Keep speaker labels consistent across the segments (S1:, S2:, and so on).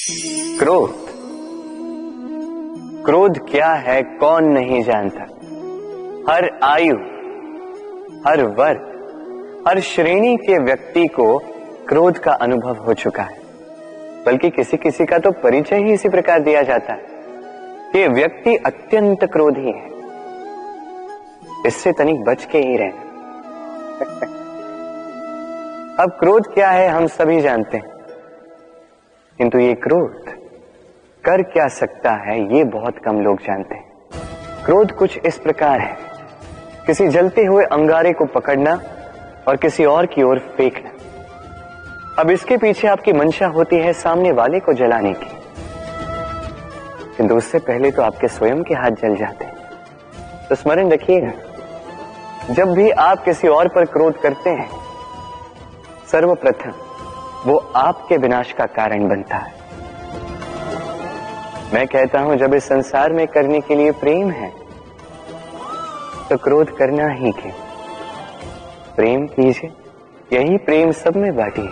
S1: क्रोध, क्रोध क्या है कौन नहीं जानता। हर आयु, हर वर्ग, हर श्रेणी के व्यक्ति को क्रोध का अनुभव हो चुका है। बल्कि किसी किसी का तो परिचय ही इसी प्रकार दिया जाता है कि व्यक्ति अत्यंत क्रोधी है, इससे तनिक बच के ही रहना। अब क्रोध क्या है हम सभी जानते हैं, किंतु ये क्रोध कर क्या सकता है ये बहुत कम लोग जानते हैं। क्रोध कुछ इस प्रकार है, किसी जलते हुए अंगारे को पकड़ना और किसी और की ओर फेंकना। अब इसके पीछे आपकी मंशा होती है सामने वाले को जलाने की, किंतु उससे पहले तो आपके स्वयं के हाथ जल जाते हैं। तो स्मरण रखिएगा, जब भी आप किसी और पर क्रोध करते हैं, सर्वप्रथम वो आपके विनाश का कारण बनता है। मैं कहता हूं जब इस संसार में करने के लिए प्रेम है तो क्रोध करना ही क्यों, प्रेम कीजिए, यही प्रेम सब में बांटिए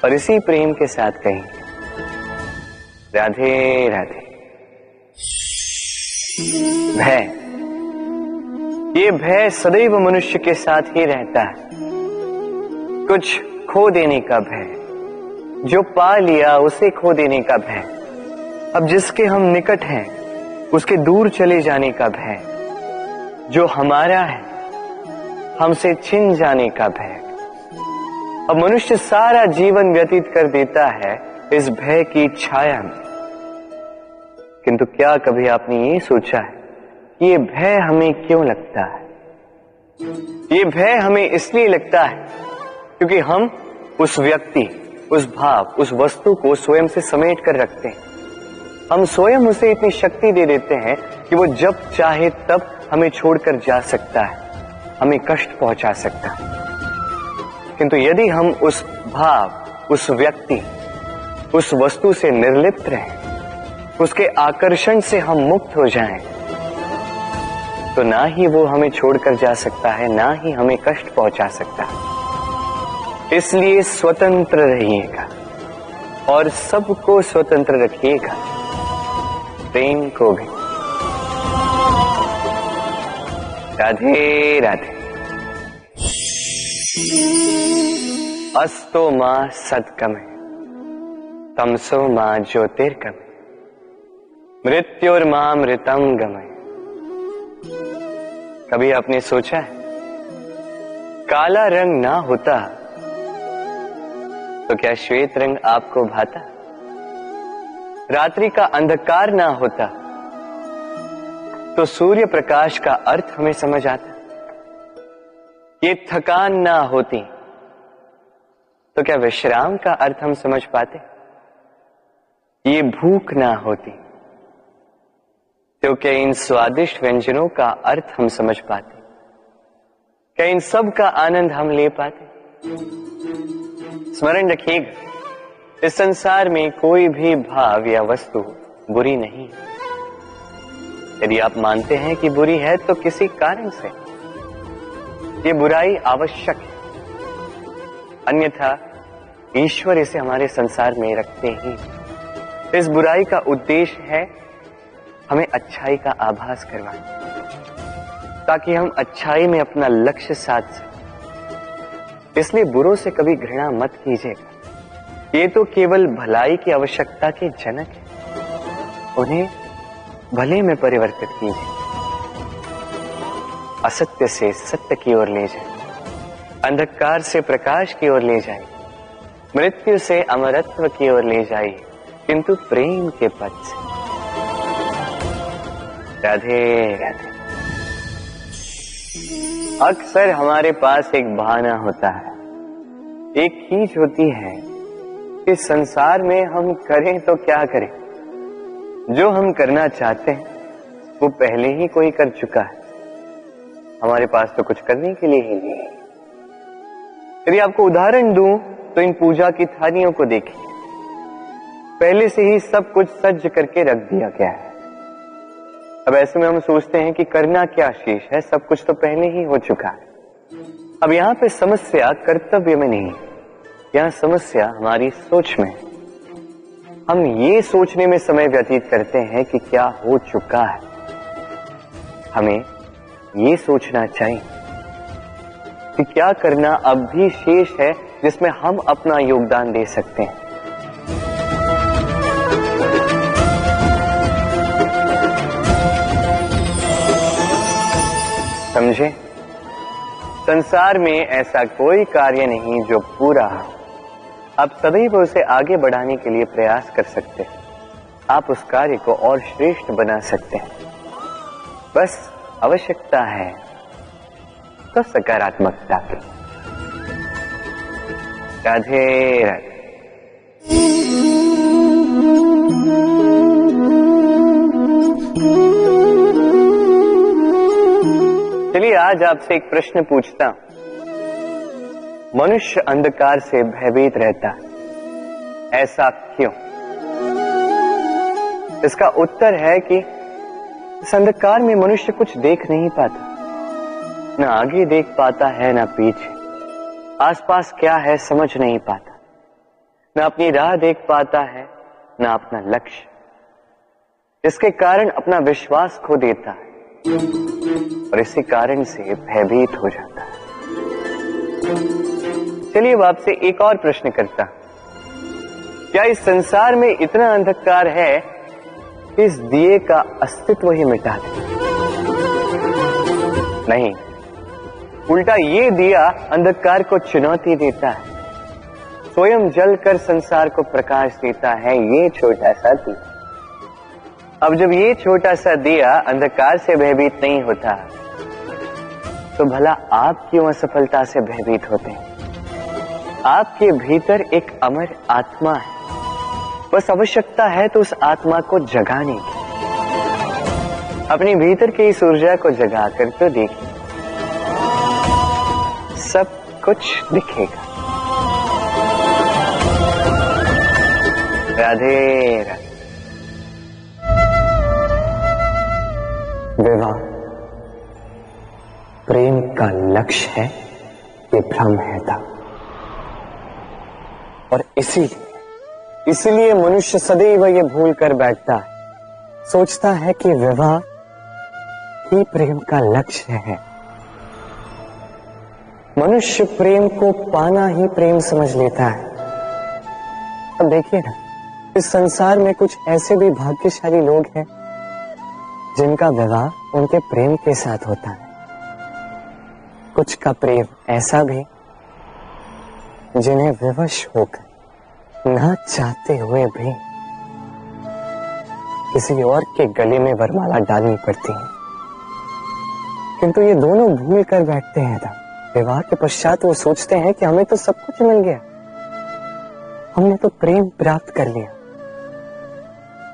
S1: और इसी प्रेम के साथ कहेंगे राधे राधे। भय, ये भय सदैव मनुष्य के साथ ही रहता है। कुछ खो देने का भय, जो पा लिया उसे खो देने का भय। अब जिसके हम निकट हैं उसके दूर चले जाने का भय, जो हमारा है हमसे छिन जाने का भय। अब मनुष्य सारा जीवन व्यतीत कर देता है इस भय की छाया में। किंतु क्या कभी आपने ये सोचा है कि ये भय हमें क्यों लगता है? ये भय हमें इसलिए लगता है क्योंकि हम उस व्यक्ति, उस भाव, उस वस्तु को स्वयं से समेट कर रखते हैं। हम स्वयं उसे इतनी शक्ति दे देते हैं कि वो जब चाहे तब हमें छोड़कर जा सकता है, हमें कष्ट पहुंचा सकता है। किंतु यदि हम उस भाव, उस व्यक्ति, उस वस्तु से निर्लिप्त रहें, उसके आकर्षण से हम मुक्त हो जाएं, तो ना ही वो हमें छोड़कर जा सकता है, ना ही हमें कष्ट पहुंचा सकता है। इसलिए स्वतंत्र रहिएगा और सबको स्वतंत्र रखिएगा, प्रेम को भी। राधे राधे। अस्तो मां सद्गमय, तमसो मां ज्योतिर्गमय, मृत्युर्मां मृतम गमय। कभी आपने सोचा है काला रंग ना होता तो क्या श्वेत रंग आपको भाता? रात्रि का अंधकार ना होता तो सूर्य प्रकाश का अर्थ हमें समझ आता? ये थकान ना होती तो क्या विश्राम का अर्थ हम समझ पाते? ये भूख ना होती तो क्या इन स्वादिष्ट व्यंजनों का अर्थ हम समझ पाते? क्या इन सब का आनंद हम ले पाते? स्मरण रखिएगा, इस संसार में कोई भी भाव या वस्तु बुरी नहीं है। यदि आप मानते हैं कि बुरी है तो किसी कारण से ये बुराई आवश्यक है, अन्यथा ईश्वर इसे हमारे संसार में रखते ही। इस बुराई का उद्देश्य है हमें अच्छाई का आभास करवाना, ताकि हम अच्छाई में अपना लक्ष्य साध सकें। इसलिए बुरों से कभी घृणा मत कीजिएगा, ये तो केवल भलाई की आवश्यकता के जनक है, उन्हें भले में परिवर्तित कीजिए। असत्य से सत्य की ओर ले जाए, अंधकार से प्रकाश की ओर ले जाए, मृत्यु से अमरत्व की ओर ले जाए, किंतु प्रेम के पथ से। राधे राधे। अक्सर हमारे पास एक बहाना होता है, एक खींच होती है कि संसार में हम करें तो क्या करें, जो हम करना चाहते हैं वो पहले ही कोई कर चुका है, हमारे पास तो कुछ करने के लिए ही नहीं है। यदि आपको उदाहरण दूं तो इन पूजा की थालियों को देखिए, पहले से ही सब कुछ सज्ज करके रख दिया गया है। अब ऐसे में हम सोचते हैं कि करना क्या शेष है, सब कुछ तो पहले ही हो चुका है। अब यहां पे समस्या कर्तव्य में नहीं, यहां समस्या हमारी सोच में। हम ये सोचने में समय व्यतीत करते हैं कि क्या हो चुका है। हमें ये सोचना चाहिए कि क्या करना अब भी शेष है जिसमें हम अपना योगदान दे सकते हैं। समझे? संसार में ऐसा कोई कार्य नहीं जो पूरा हो। आप सदैव उसे आगे बढ़ाने के लिए प्रयास कर सकते हैं। आप उस कार्य को और श्रेष्ठ बना सकते हैं। बस आवश्यकता है तो सकारात्मकता की। राधे राधे। चलिए आज आपसे एक प्रश्न पूछता हूं। मनुष्य अंधकार से भयभीत रहता है, ऐसा क्यों? इसका उत्तर है कि इस अंधकार में मनुष्य कुछ देख नहीं पाता। न आगे देख पाता है न पीछे। आसपास क्या है समझ नहीं पाता। न अपनी राह देख पाता है न अपना लक्ष्य। इसके कारण अपना विश्वास खो देता है और इसी कारण से भयभीत हो जाता है। चलिए अब आपसे एक और प्रश्न करता। क्या इस संसार में इतना अंधकार है कि इस दिए का अस्तित्व ही मिटा दे? नहीं, उल्टा ये दिया अंधकार को चुनौती देता है। स्वयं जलकर संसार को प्रकाश देता है ये छोटा सा दिया। अब जब ये छोटा सा दिया अंधकार से भयभीत नहीं होता तो भला आप क्यों असफलता से भयभीत होते हैं? आपके भीतर एक अमर आत्मा है। बस आवश्यकता है तो उस आत्मा को जगाने की। अपने भीतर की इस ऊर्जा को जगाकर तो देखिए, सब कुछ दिखेगा। राधे राधे। विवाह प्रेम का लक्ष्य है, ये भ्रम है था। और इसीलिए मनुष्य सदैव ये भूल कर बैठता है। सोचता है कि विवाह ही प्रेम का लक्ष्य है। मनुष्य प्रेम को पाना ही प्रेम समझ लेता है। अब देखिए ना, इस संसार में कुछ ऐसे भी भाग्यशाली लोग हैं जिनका विवाह उनके प्रेम के साथ होता है। कुछ का प्रेम ऐसा भी जिन्हें विवश होकर ना चाहते हुए भी किसी और के गले में वरमाला डालनी पड़ती है। किंतु ये दोनों भूल कर बैठते हैं था। विवाह के पश्चात वो सोचते हैं कि हमें तो सब कुछ मिल गया, हमने तो प्रेम प्राप्त कर लिया,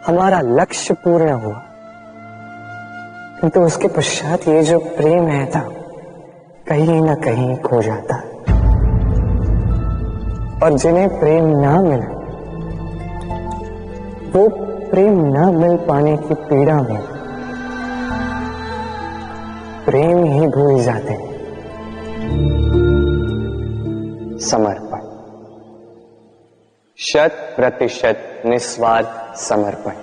S1: हमारा लक्ष्य पूर्ण हुआ। किंतु उसके पश्चात ये जो प्रेम है था कहीं ना कहीं खो जाता। और जिन्हें प्रेम ना मिला वो प्रेम ना मिल पाने की पीड़ा में प्रेम ही भूल जाते हैं। समर्पण, 100% निस्वार्थ समर्पण।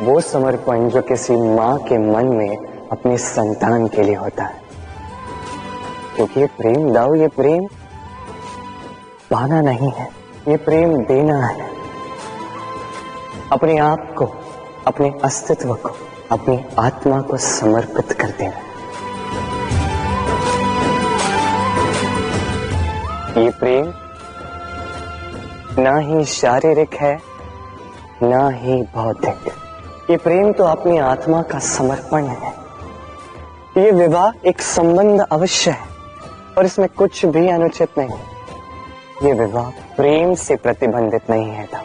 S1: वो समर्पण जो किसी मां के मन में अपने संतान के लिए होता है। क्योंकि ये प्रेम दाओ, ये प्रेम पाना नहीं है, ये प्रेम देना है। अपने आप को, अपने अस्तित्व को, अपनी आत्मा को समर्पित कर देना। ये प्रेम ना ही शारीरिक है ना ही भौतिक। ये प्रेम तो अपनी आत्मा का समर्पण है। ये विवाह एक संबंध अवश्य है और इसमें कुछ भी अनुचित नहीं। ये विवाह प्रेम से प्रतिबंधित नहीं है था।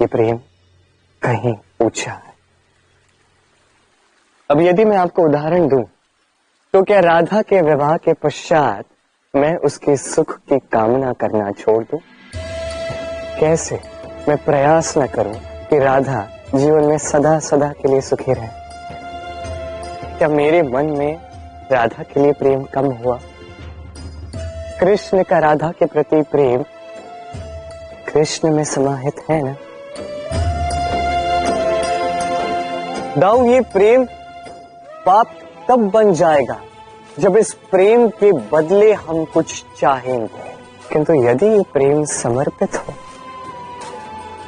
S1: ये प्रेम कहीं ऊंचा है। अब यदि मैं आपको उदाहरण दूं तो क्या राधा के विवाह के पश्चात मैं उसके सुख की कामना करना छोड़ दूं? कैसे मैं प्रयास न करूं कि राधा जीवन में सदा सदा के लिए सुखी रहे? क्या मेरे मन में राधा के लिए प्रेम कम हुआ? कृष्ण का राधा के प्रति प्रेम कृष्ण में समाहित है ना। दाऊ, ये प्रेम पाप तब बन जाएगा जब इस प्रेम के बदले हम कुछ चाहेंगे, किंतु यदि ये प्रेम समर्पित हो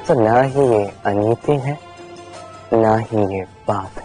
S1: तो ना ही ये अनीति है, ना ही ये पाप।